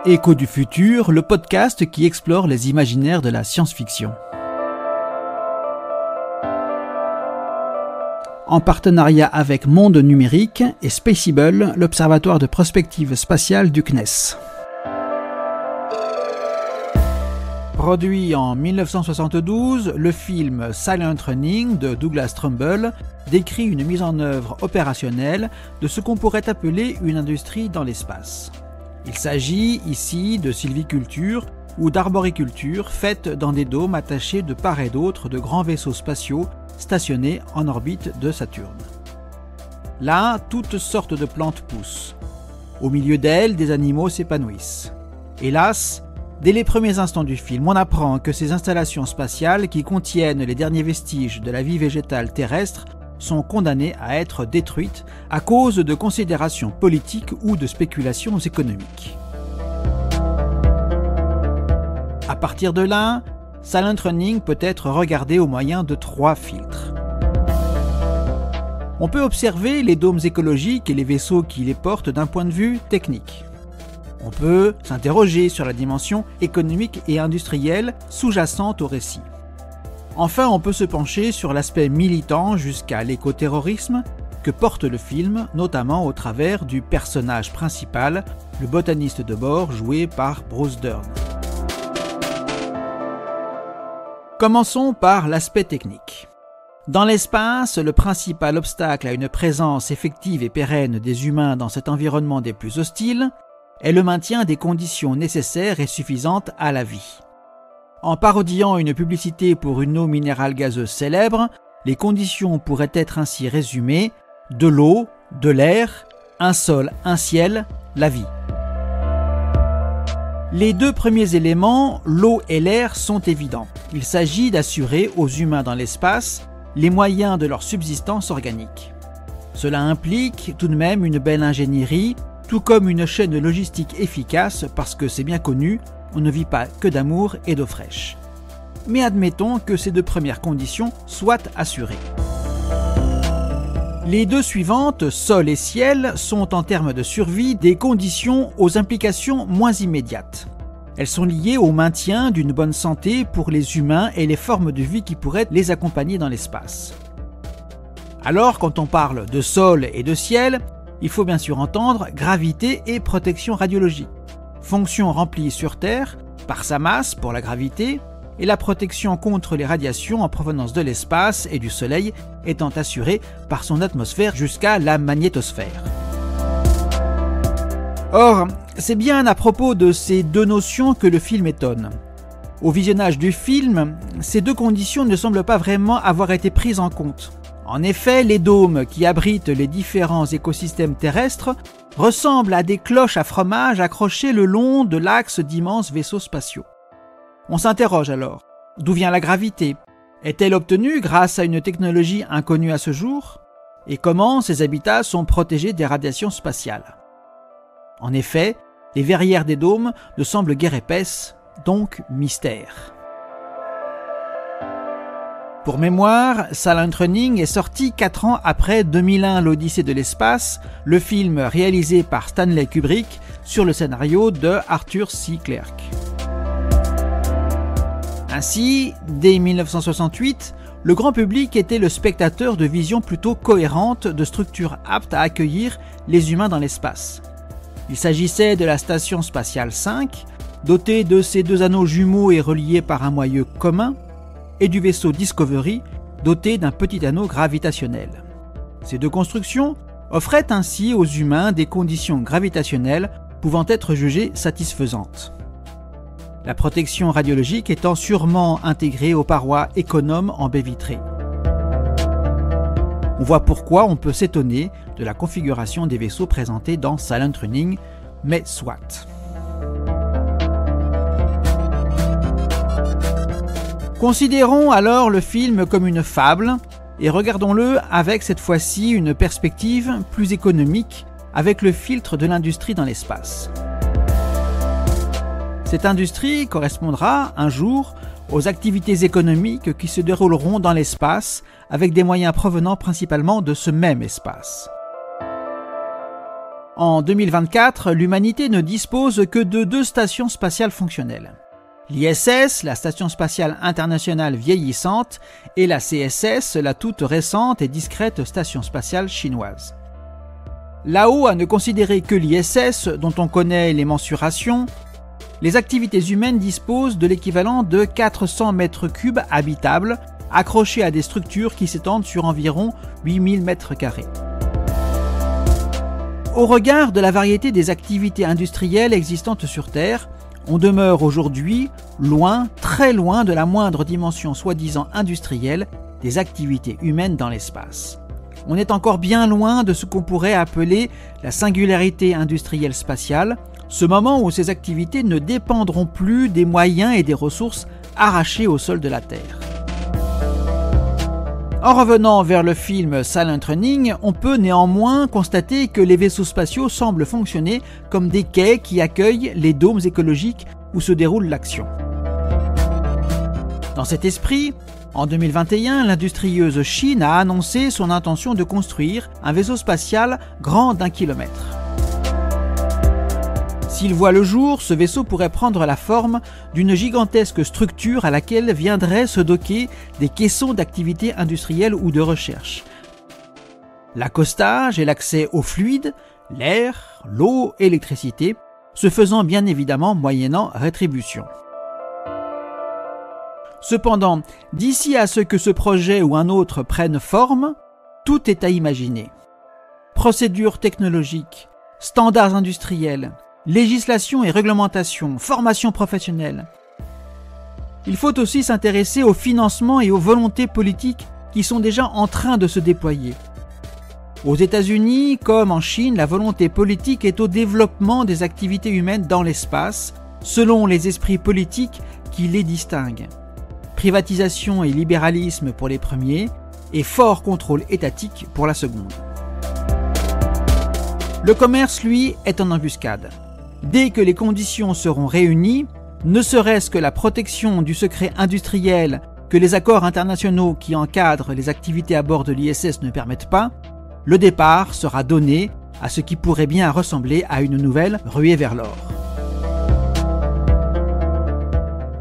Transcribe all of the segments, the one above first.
Écho du futur, le podcast qui explore les imaginaires de la science-fiction. En partenariat avec Monde Numérique et Spaceable, l'observatoire de prospective spatiale du CNES. Produit en 1972, le film Silent Running de Douglas Trumbull décrit une mise en œuvre opérationnelle de ce qu'on pourrait appeler une industrie dans l'espace. Il s'agit ici de sylviculture ou d'arboriculture faite dans des dômes attachés de part et d'autre de grands vaisseaux spatiaux stationnés en orbite de Saturne. Là, toutes sortes de plantes poussent. Au milieu d'elles, des animaux s'épanouissent. Hélas, dès les premiers instants du film, on apprend que ces installations spatiales qui contiennent les derniers vestiges de la vie végétale terrestre sont condamnées à être détruites à cause de considérations politiques ou de spéculations économiques. À partir de là, Silent Running peut être regardé au moyen de 3 filtres. On peut observer les dômes écologiques et les vaisseaux qui les portent d'un point de vue technique. On peut s'interroger sur la dimension économique et industrielle sous-jacente au récit. Enfin, on peut se pencher sur l'aspect militant jusqu'à l'écoterrorisme que porte le film, notamment au travers du personnage principal, le botaniste de bord joué par Bruce Dern. Commençons par l'aspect technique. Dans l'espace, le principal obstacle à une présence effective et pérenne des humains dans cet environnement des plus hostiles est le maintien des conditions nécessaires et suffisantes à la vie. En parodiant une publicité pour une eau minérale gazeuse célèbre, les conditions pourraient être ainsi résumées: de l'eau, de l'air, un sol, un ciel, la vie. Les 2 premiers éléments, l'eau et l'air, sont évidents. Il s'agit d'assurer aux humains dans l'espace les moyens de leur subsistance organique. Cela implique tout de même une belle ingénierie, tout comme une chaîne logistique efficace, parce que c'est bien connu, on ne vit pas que d'amour et d'eau fraîche. Mais admettons que ces 2 premières conditions soient assurées. Les 2 suivantes, sol et ciel, sont en termes de survie des conditions aux implications moins immédiates. Elles sont liées au maintien d'une bonne santé pour les humains et les formes de vie qui pourraient les accompagner dans l'espace. Alors, quand on parle de sol et de ciel, il faut bien sûr entendre gravité et protection radiologique. Fonction remplie sur Terre par sa masse pour la gravité et la protection contre les radiations en provenance de l'espace et du Soleil étant assurée par son atmosphère jusqu'à la magnétosphère. Or, c'est bien à propos de ces 2 notions que le film étonne. Au visionnage du film, ces 2 conditions ne semblent pas vraiment avoir été prises en compte. En effet, les dômes qui abritent les différents écosystèmes terrestres ressemblent à des cloches à fromage accrochées le long de l'axe d'immenses vaisseaux spatiaux. On s'interroge alors, d'où vient la gravité? Est-elle obtenue grâce à une technologie inconnue à ce jour? Et comment ces habitats sont protégés des radiations spatiales? En effet, les verrières des dômes ne semblent guère épaisses, donc mystère. Pour mémoire, Silent Running est sorti 4 ans après 2001 l'Odyssée de l'espace, le film réalisé par Stanley Kubrick sur le scénario de Arthur C. Clarke. Ainsi, dès 1968, le grand public était le spectateur de visions plutôt cohérentes de structures aptes à accueillir les humains dans l'espace. Il s'agissait de la Station Spatiale 5, dotée de ses 2 anneaux jumeaux et reliés par un moyeu commun, et du vaisseau Discovery, doté d'un petit anneau gravitationnel. Ces 2 constructions offraient ainsi aux humains des conditions gravitationnelles pouvant être jugées satisfaisantes. La protection radiologique étant sûrement intégrée aux parois économes en baie vitrée. On voit pourquoi on peut s'étonner de la configuration des vaisseaux présentés dans Silent Running, mais soit. Considérons alors le film comme une fable et regardons-le avec cette fois-ci une perspective plus économique avec le filtre de l'industrie dans l'espace. Cette industrie correspondra un jour aux activités économiques qui se dérouleront dans l'espace avec des moyens provenant principalement de ce même espace. En 2024, l'humanité ne dispose que de 2 stations spatiales fonctionnelles. L'ISS, la Station spatiale internationale vieillissante, et la CSS, la toute récente et discrète station spatiale chinoise. Là-haut, à ne considérer que l'ISS, dont on connaît les mensurations, les activités humaines disposent de l'équivalent de 400 mètres cubes habitables, accrochés à des structures qui s'étendent sur environ 8000 mètres carrés. Au regard de la variété des activités industrielles existantes sur Terre, on demeure aujourd'hui loin, très loin de la moindre dimension soi-disant industrielle des activités humaines dans l'espace. On est encore bien loin de ce qu'on pourrait appeler la singularité industrielle spatiale, ce moment où ces activités ne dépendront plus des moyens et des ressources arrachés au sol de la Terre. En revenant vers le film Silent Running, on peut néanmoins constater que les vaisseaux spatiaux semblent fonctionner comme des quais qui accueillent les dômes écologiques où se déroule l'action. Dans cet esprit, en 2021, l'industrieuse Chine a annoncé son intention de construire un vaisseau spatial grand d'1 kilomètre. S'il voit le jour, ce vaisseau pourrait prendre la forme d'une gigantesque structure à laquelle viendraient se docker des caissons d'activités industrielles ou de recherche. L'accostage et l'accès aux fluides, l'air, l'eau et l'électricité, se faisant bien évidemment moyennant rétribution. Cependant, d'ici à ce que ce projet ou un autre prenne forme, tout est à imaginer. Procédures technologiques, standards industriels, législation et réglementation, formation professionnelle. Il faut aussi s'intéresser au financement et aux volontés politiques qui sont déjà en train de se déployer. Aux États-Unis, comme en Chine, la volonté politique est au développement des activités humaines dans l'espace, selon les esprits politiques qui les distinguent. Privatisation et libéralisme pour les premiers, et fort contrôle étatique pour la seconde. Le commerce, lui, est en embuscade. Dès que les conditions seront réunies, ne serait-ce que la protection du secret industriel que les accords internationaux qui encadrent les activités à bord de l'ISS ne permettent pas, le départ sera donné à ce qui pourrait bien ressembler à une nouvelle ruée vers l'or.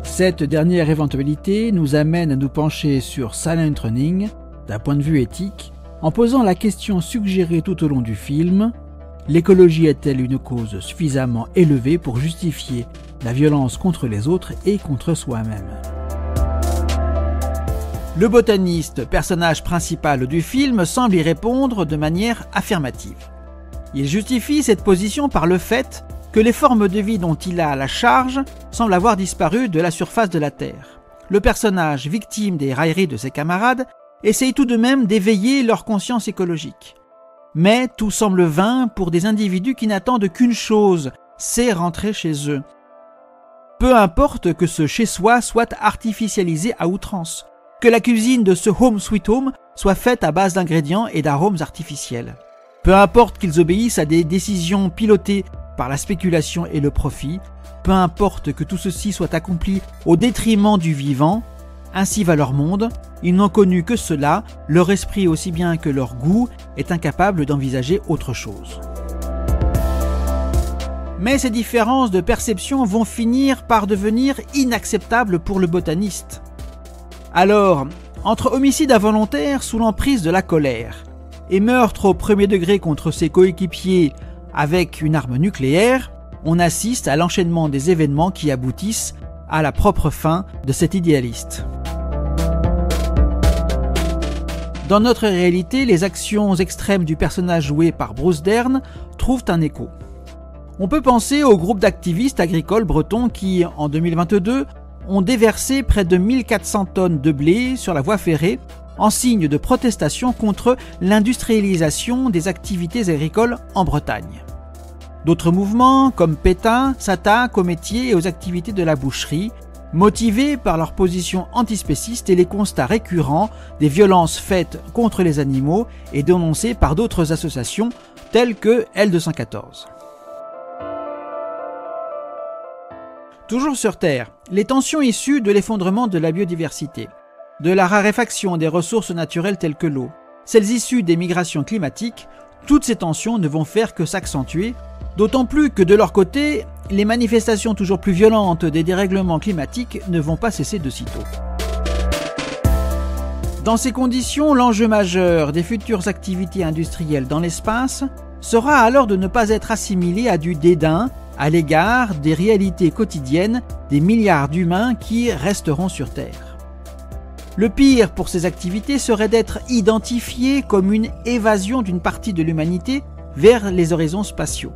Cette dernière éventualité nous amène à nous pencher sur Silent Running d'un point de vue éthique, en posant la question suggérée tout au long du film: l'écologie est-elle une cause suffisamment élevée pour justifier la violence contre les autres et contre soi-même? Le botaniste, personnage principal du film, semble y répondre de manière affirmative. Il justifie cette position par le fait que les formes de vie dont il a la charge semblent avoir disparu de la surface de la Terre. Le personnage, victime des railleries de ses camarades, essaye tout de même d'éveiller leur conscience écologique. Mais tout semble vain pour des individus qui n'attendent qu'une chose, c'est rentrer chez eux. Peu importe que ce chez-soi soit artificialisé à outrance, que la cuisine de ce Home Sweet Home soit faite à base d'ingrédients et d'arômes artificiels. Peu importe qu'ils obéissent à des décisions pilotées par la spéculation et le profit, peu importe que tout ceci soit accompli au détriment du vivant, ainsi va leur monde, ils n'ont connu que cela, leur esprit aussi bien que leur goût est incapable d'envisager autre chose. Mais ces différences de perception vont finir par devenir inacceptables pour le botaniste. Alors, entre homicide involontaire sous l'emprise de la colère et meurtre au premier degré contre ses coéquipiers avec une arme nucléaire, on assiste à l'enchaînement des événements qui aboutissent à la propre fin de cet idéaliste. Dans notre réalité, les actions extrêmes du personnage joué par Bruce Dern trouvent un écho. On peut penser au groupe d'activistes agricoles bretons qui, en 2022, ont déversé près de 1400 tonnes de blé sur la voie ferrée en signe de protestation contre l'industrialisation des activités agricoles en Bretagne. D'autres mouvements, comme PETA, s'attaquent aux métiers et aux activités de la boucherie, motivés par leur position antispéciste et les constats récurrents des violences faites contre les animaux et dénoncées par d'autres associations telles que L214. Toujours sur Terre, les tensions issues de l'effondrement de la biodiversité, de la raréfaction des ressources naturelles telles que l'eau, celles issues des migrations climatiques, toutes ces tensions ne vont faire que s'accentuer, d'autant plus que de leur côté, les manifestations toujours plus violentes des dérèglements climatiques ne vont pas cesser de sitôt. Dans ces conditions, l'enjeu majeur des futures activités industrielles dans l'espace sera alors de ne pas être assimilé à du dédain à l'égard des réalités quotidiennes des milliards d'humains qui resteront sur Terre. Le pire pour ces activités serait d'être identifié comme une évasion d'une partie de l'humanité vers les horizons spatiaux.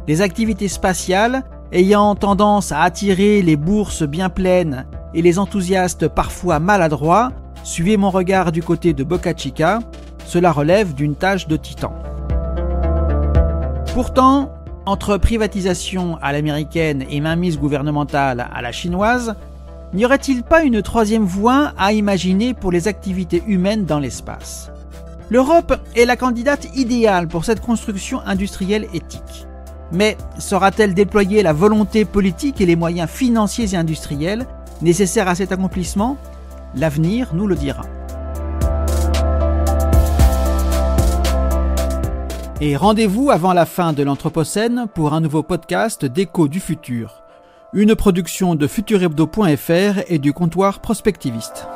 Les activités spatiales, ayant tendance à attirer les bourses bien pleines et les enthousiastes parfois maladroits, suivez mon regard du côté de Boca Chica, cela relève d'une tâche de titan. Pourtant, entre privatisation à l'américaine et mainmise gouvernementale à la chinoise, n'y aurait-il pas une troisième voie à imaginer pour les activités humaines dans l'espace? L'Europe est la candidate idéale pour cette construction industrielle éthique. Mais saura-t-elle déployer la volonté politique et les moyens financiers et industriels nécessaires à cet accomplissement? L'avenir nous le dira. Et rendez-vous avant la fin de l'Anthropocène pour un nouveau podcast d'Écho du futur. Une production de futurhebdo.fr et du comptoir prospectiviste.